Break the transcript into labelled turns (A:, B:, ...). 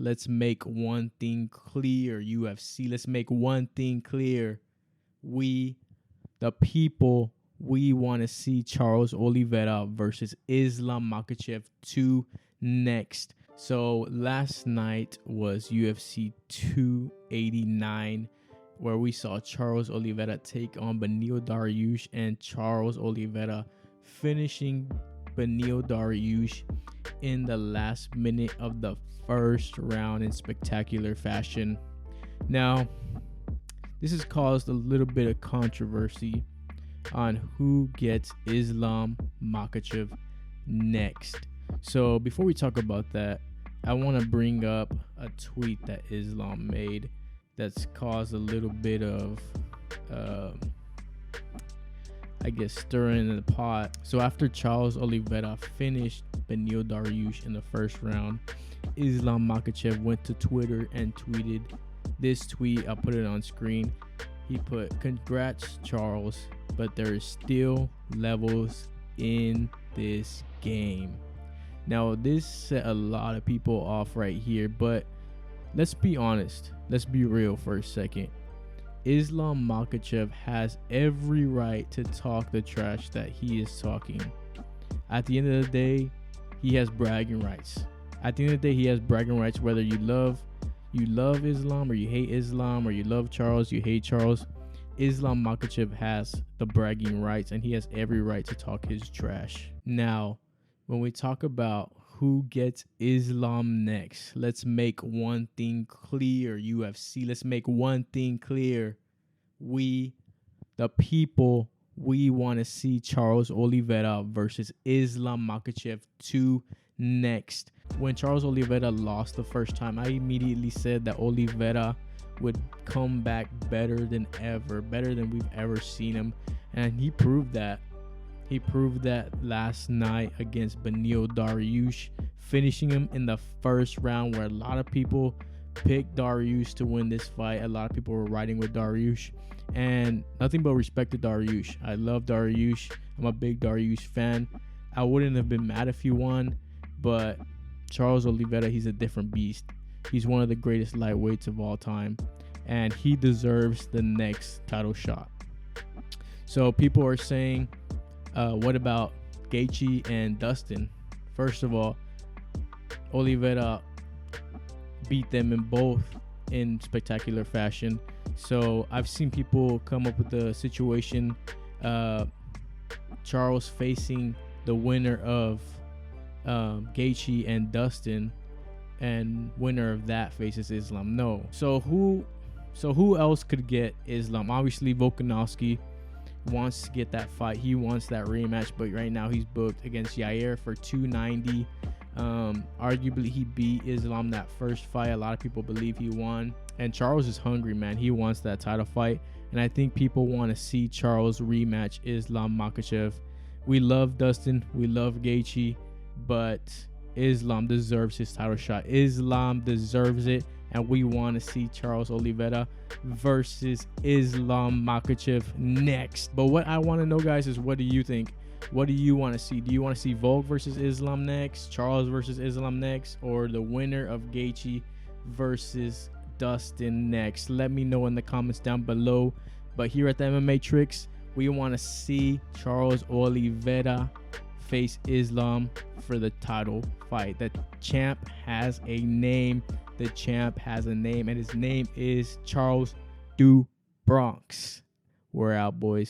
A: let's make one thing clear, UFC. Let's make one thing clear. We, the people, we want to see Charles Olivera versus Islam Makhachev 2 next. So last night was UFC 289, where we saw Charles Olivera take on Beniel Dariush, and Charles Olivera finishing Beniel Dariush in the last minute of the first round in spectacular fashion. Now, this has caused a little bit of controversy on who gets Islam Makhachev next. So before we talk about that, I want to bring up a tweet that Islam made that's caused a little bit of stirring in the pot. So after Charles Olivera finished Beniel Dariush in the first round, Islam Makhachev went to Twitter and tweeted this tweet. I'll put it on screen. He put, "Congrats, Charles, but there is still levels in this game." Now, this set a lot of people off right here, but let's be honest. Let's be real for a second. Islam Makhachev has every right to talk the trash that he is talking. At the end of the day, he has bragging rights. At the end of the day, he has bragging rights whether you love Islam or you hate Islam, or you love Charles, you hate Charles. Islam Makhachev has the bragging rights, and he has every right to talk his trash. Now, when we talk about who gets Islam next, let's make one thing clear, UFC. Let's make one thing clear. We, the people, we want to see Charles Olivera versus Islam Makhachev 2 next. When Charles Olivera lost the first time, I immediately said that Olivera would come back better than ever, better than we've ever seen him. And he proved that. He proved that last night against Beniel Dariush, finishing him in the first round, where a lot of people picked Dariush to win this fight. A lot of people were riding with Dariush, and nothing but respect to Dariush. I love Dariush. I'm a big Dariush fan. I wouldn't have been mad if he won, but Charles Olivera, he's a different beast. He's one of the greatest lightweights of all time, and he deserves the next title shot. So people are saying, what about Gaethje and Dustin? First of all, Olivera beat them in both in spectacular fashion. So I've seen people come up with the situation, Charles facing the winner of Gaethje and Dustin, and winner of that faces Islam. No. So who else could get Islam? Obviously, Volkanovski wants to get that fight. He wants that rematch, but right now he's booked against Yair for 290. Arguably, he beat Islam that first fight. A lot of people believe he won. And Charles is hungry, man. He wants that title fight. And I think people want to see Charles rematch Islam Makhachev. We love Dustin. We love Gaethje. But Islam deserves his title shot. Islam deserves it. And we want to see Charles Olivera versus Islam Makhachev next. But what I want to know, guys, is what do you think? What do you want to see? Do you want to see Volk versus Islam next? Charles versus Islam next? Or the winner of Gaethje versus Dustin next? Let me know in the comments down below. But here at the MMA Tricks, we want to see Charles Olivera face Islam for the title fight. The champ has a name. The champ has a name, and his name is Charles Du Bronx. We're out, boys.